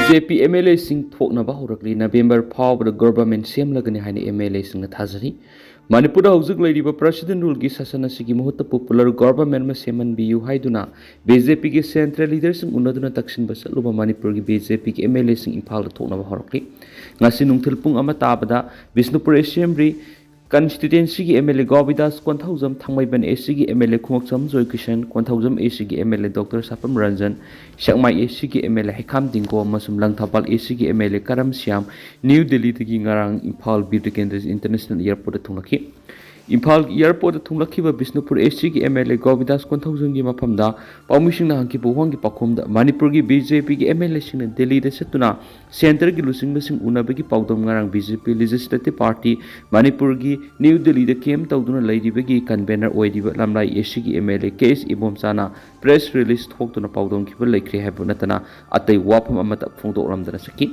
BJP MLA sing thoknaba horakli November phawbada government semlagani haina MLA singna thajari Manipur hojik leiriba president rule gi sasana sigi muhutta popular government ma seman biu haiduna BJP gi central leaders sing unaduna takshin basaluba Manipur gi BJP gi MLA sing imphal thoknaba horakli ngasi nungthil pung ama tabada Bisnupur Assembly constituency gi MLA Govidas Konthaujam Thangmaiban AC gi MLA Khumokcham Joy Kishan Konthaujam AC gi MLA Dr Sapam Ranjan Shakmai AC gi MLA Hekam Dingko Masum Langthapal AC gi MLA Karam Siam New Delhi gi ngarang Imphal Birkendra International Airport thunglaki Imphal Airport thunglakhiba Bisnupur AC gi MLA Govidas Konthaujam gi maphamda Pawmising na hangki buhang gi pakhumda Manipur gi BJP gi MLA sing Delhi da setuna center gi lusing basing unabagi pawdom ngarang BJP Legislative Party Manipur gi New Delhi da kem tawduna lairibagi convener oidiba lamlai AC gi MLA case ibomchana press release thoktuna pawdom ki laikri habu natana atai wafam amata phongdokramdana saki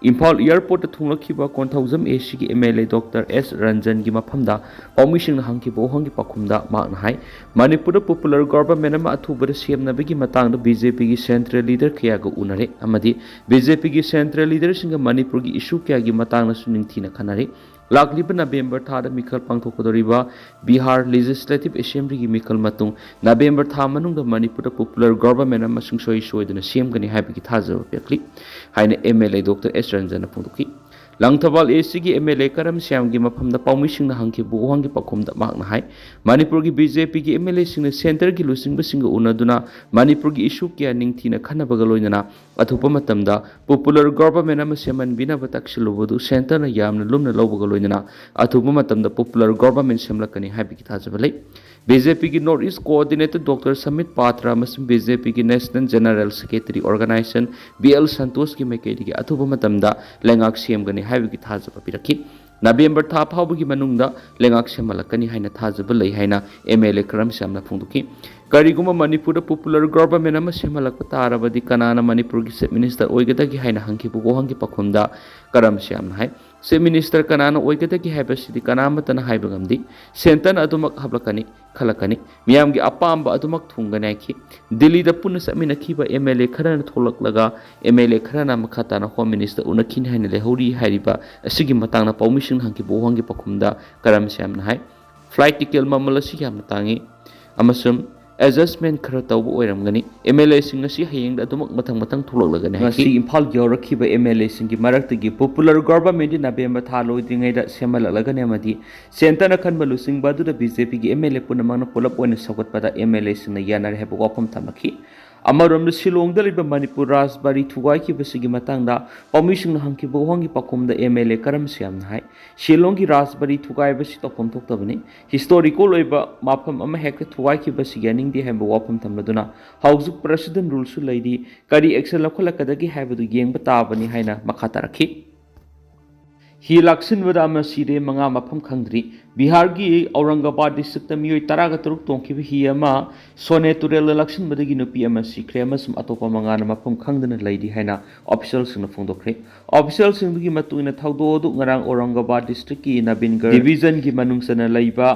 Imphal Airport thunglakhiba Konthaujam AC gi MLA Dr S Ranjan gi maphamda Pawmising hangki bohangi pakhumda makna hai Manipur popular government ama athubada semnabagi matangda BJP gi central leader kya ga unare amadi BJP gi central leader singa Manipur gi issue kya gi matangna suningthina khanare Lagliba November thada Mikhal Pangthokadoriba Bihar Legislative Assembly gi Mikhal matung November tha manungda Manipur popular government ama sungsoi soiduna semgani haibagi thajaba pekli haina MLA Dr S Ranjan phongdoki Langthawal AC gi MLA Karam Siam gi maphamda Pawmising na hangki buhang gi pakhumda makna hai Manipur gi BJP gi MLA sing center gi lusing basing unaduna Manipur gi issue kya ningthina khanabaga loinana athupa matamda popular government ama seman bina batakshilubadu center na yamna lumna lobaga loinana athupa matamda popular government semlakani haibigi thajabalai BJP ki North East Coordinator Dr. Samit Patra amasung BJP ki National General Secretary Organization BL Santosh ki maikedi ki athuba matamda lengak semgani haibigi thajaba pirakhi November tha phawbagi manungda lengak semalakani haina thajaba lei haina MLA Karam Siamna phongduki Kariguma Manipur popular government ama semalakpa tarabadi kanana Manipur ki Chief Minister oigadagi haina hangki bugohangi pakhumda Karam Siamna hai Chief Minister kanana oigadagi haibasidi kanamatana haibagamdi sentan adumak hablakani khalakani miyamgi apamba adumak thunganaki Delhi da punna saminakhiba MLA kharana tholaklaga MLA kharana makhatana Home Minister unakhin haina lehori hairiba asigi matangna Pawmising hangki buhangi pakhumda Karam Siamna hai flight ticket mamala si yamna tangi amasum adjustment khara tawbu oiramgani MLA sing asi hayeng adumak matang thulaglagani ngasi Imphal gyorakhiba MLA sing gi maraktagi popular government di November tha loidringai da semalagani amadi center na khanba lusing badu da BJP gi MLA punamangna polap oina sagatpada MLA sing na yanar hebo wafam thamaki Amaram Shillong daliba Manipur Rajbari Thugai ki basigi matangda Pawmising na hangki bohangi pakumda MLA Karam Siam hai Shillong ki Rajbari Thugai basi topom thoktabani historical oiba mafam ama hekta Thugai ki basigi ningdi hemba wafam thamladuna haujuk president rule su leidi kari action lakholakadagi haibadu yengba tabani haina makha tarakhi Hi laksin wadama sire manga mafam khangdri Bihar gi Aurangabad district miyoi taraga turuk tongkiba hi ama sone turel laksin badagi nupi ama sikre amasum atopa manga na mafam khangdana laidi haina officials sing na phongdokre officials sing gi matuina thawdo du ngarang Aurangabad district ki Nabingar division gi manungsana laiba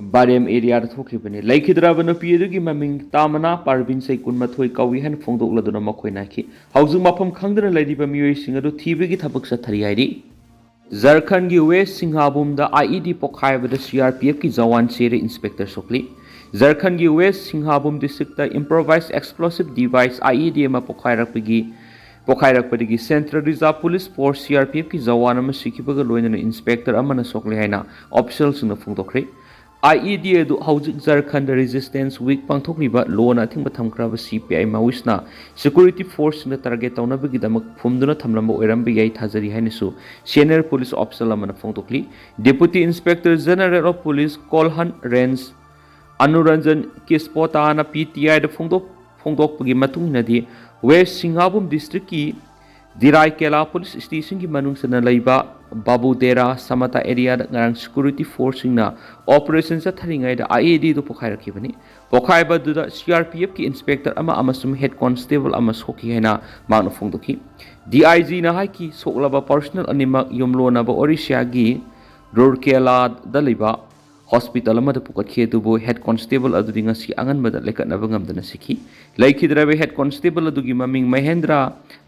Barem area da thokibani laikhidraba nupi du gi maming tamana Parvin Saikun mathoi kawi han phongdokladuna makhoina ki haujung mafam khangdana laidiba miyoi sing adu thibigi thabak sa thari hairi Jharkhand ki West Singhabum da IED pokhaibada CRPF ki Jawan sire Inspector Sokli Jharkhand ki West Singhabum district da improvised explosive device IED ma pokhairakpadagi Central Reserve Police Force CRPF ki Jawan ama sikibaga loinana Inspector amana sokli haina officials na phongdokre IED adu haujik Jharkhand Resistance Week pangthokriba lona thingba thamkraba CPI Maoistna security force na target tawnabagi damak phumduna thamlamba oirambe yai thajari hainisu senior police officer amana phongtokli Deputy Inspector General of Police Kolhan Range Anuranjan Kispota na PTI da phongdokpagi matungnadi West Singhabum district ki Dirai Kela Police Station ki manungsana laiba Babu Dera Samata area da ngarang security force na operation sa tharingai da IED do pokhairakibani pokhaiba du da CRPF ki inspector ama amasum head constable ama soki haina mangna phongdoki DIG na hai ki soklaba personal anima yomlo na ba Orissa gi Rourkela Daliba Hospital amada pukatkhie dubu head constable adudi ngasi anganbada lekatnaba ngamdana sikhi laikhidrabe head constable adugi maming Mahendra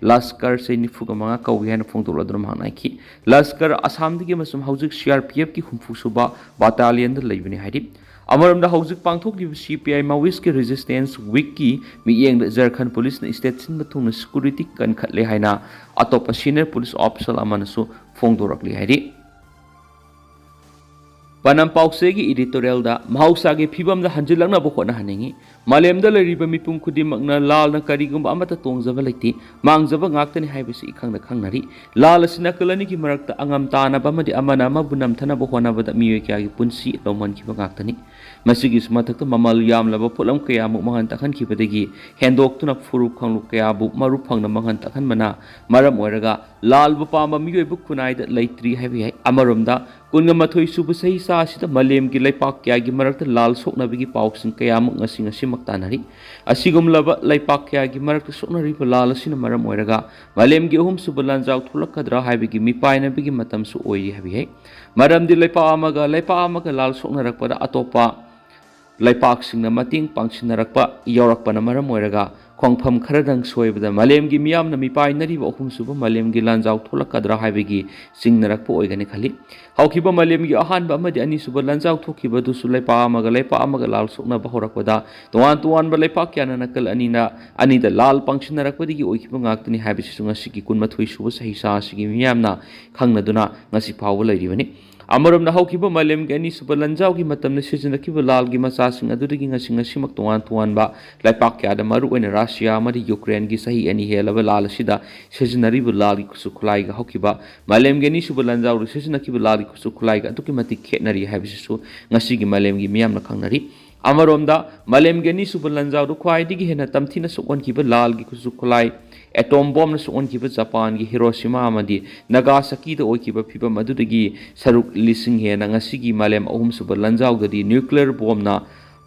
Laskar se nifuga manga kawi hena phongdoladrum hanaiki Laskar Assam digi masum hauzik CRPF ki humfu suba battalion da leibani haidi amaramda hauzik pangthok li CPI Maoist ki resistance week ki miyeng Jharkhand police na state sin bathung security kan khatle haina atopa senior police officer amanasu phongdorakli haidi Panam Pausegi editorial da Mahausagi Pibam the Hanjilana Bokona Haningi, Malem the Riba Mipum Kudimagna, Lal Nakarigum Amata Tongs of Valeti, Mangs of Angaktan Habisi Kang the Kangari, Lal Sinakalani Marakta Angam Tana Bamadi Amanama Bunam Tanabohana Vada Miaki Punsi, Loman Kibagaktani, Masigis Mataka Mamal Yam Lava Pulam Kayamu Mahantakan Kipategi, Handoktuna Furu Kang Kayabu, Marupang the Mahantakan Mana, Maram Weraga, Lal Bupama Miyu Kunai that late 3 heavy Amarumda. Kungamathoy subasay sa asita malem gi laipak kya gi marakta lal sokna bigi pauksin kaya mo ngasing maktanari asigum laba laipak kya gi marakta sokna ri lal asina maram oiraga malem gi hum subalan jaw thulakadra haibigi mipay na bigi matam su oyi habi maram di laipa amaga lal sokna rakpada atopa laipak sing na mating pangsin narakpa yorakpa na maram oiraga Kongpam Karadang Soibda, Malem Gimiam Namipai Nari Okum Suba, Malem Gilan Zau Tolakadra Habigi, Sing Narakpo organically. How Kiba Malem Yahan Bamadi Ani Suba Lanzau Tokiba to Sulepa Magalepa Amagal Sokna Bahораkwada, the 1-to-1 Balepakian and Nakal Anida Lal Punctionarakwadi, Okipangakani Habisunga Siki Kunmatwi Subas Hisa Sigimiamna, Kangnaduna, Nasipawa Lady. Amaram na hawkiba malem gani subalanjaw ki matam na sizinaki lal gi masasing adudigi nga simak tuwan ba laipak kya da maru en Russia mari Ukraine gi sahi ani helaba lal sida sizinari lal gi kusukulai ga hawkiba malem gani subalanjaw ri sizinaki lal gi kusukulai ga tuki mati khetnari habisu ngasi gi malem gi miyam na khangnari Amaromda malem gani subalanjaw ru khwai digi hena tamthina sokon ki lal gi kusukulai atom bomb na sokon ki Japan gi Hiroshima amadi Nagasaki da oi ki phiba madudagi saruk lising hena ngasigi malem ahum subalanjaw gadi nuclear bomb na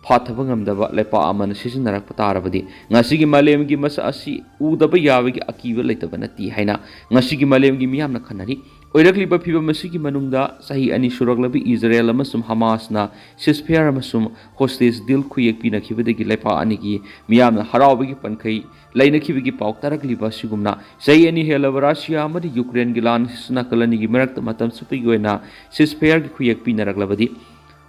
phathaba ngamdaba lepa amana sisinarak patarabadi ngasigi malem gi masa asi udaba yawagi akiba leitaba nati haina ngasigi malem gi miyam na khanari Oirakliba phiba masigi manungda sahi ani suraklabi Israel amasum Hamas na ceasefire amasum hostage deal khuyek pina khibadagi laipa ani gi miyamna harawbagi pankai laina khibagi pauk tarakliba sigumna sahi ani helaba Russia amadi Ukraine gilan suna kalani gi marakta matam supi goina ceasefire gi khuyek pina raklabadi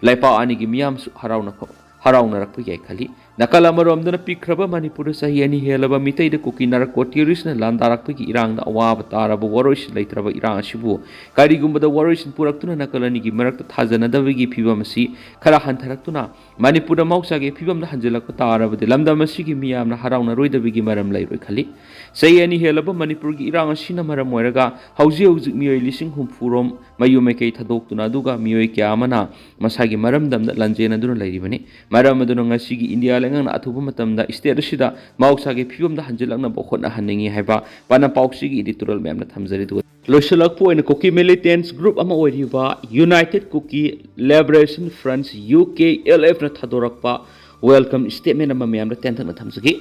laipa ani gi miyam harawna rakpa yai khali nakal amarom dana pikraba Manipur sahi ani helaba mitai de Kuki narko terrorist na landarakpa gi irang na awaba taraba warois leitraba irang asibu karigumba da warois puraktuna nakalani gi marakta thajana dabagi phibam asi khara hantaraktuna Manipur da mausa ge phibam da hanjelakpa taraba de lamda masi gi miyam na harawna roidabagi maram lairoi khali sahi ani helaba Manipur gi irang asina maram moiraga hauji miyoi lising humfurom mayume kei thadoktuna duga miyoi kya amana masagi maram damda lanjena duna lairibani maram aduna ngasi gi India ngang na athuba matamda state sida mausa ge phibam da hanjelakna bokhona haningi haiba pana pauksi gi editorial mem na thamjari du loisalak point Kuki militants group ama oiriba United Kuki Liberation Front UKLF na thadorakpa welcome statement ama mem na tenth na thamjagi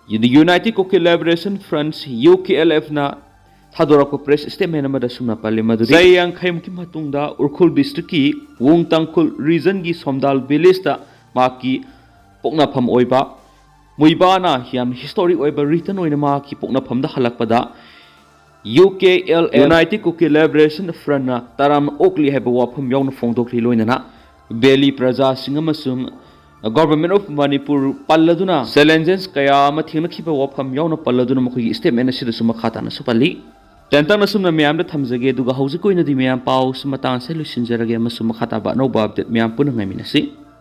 the United Kuki Liberation Front UKLF na thadorakpa press statement ama da sumna pali madu sayang khaim ki matungda Urkhul district ki Wungtangkhul region gi Somdal village da maki pokna pham oiba Muivah na hiam historic oiba written oina ma ki pokna pham da halakpada UKLF United Kuki Liberation Front na taram okli heba wapham yawna phongdokli loina na Valley Praja singamasum Government of Manipur palladuna challenges kaya ma thingna khiba wapham yawna palladuna mokhi statement asida suma khata na supali tentang na sumna miyam da thamjage duga hauji koina di miyam pau sumatang se lusinjarage masum khata ba no ba update miyam punang ngaminasi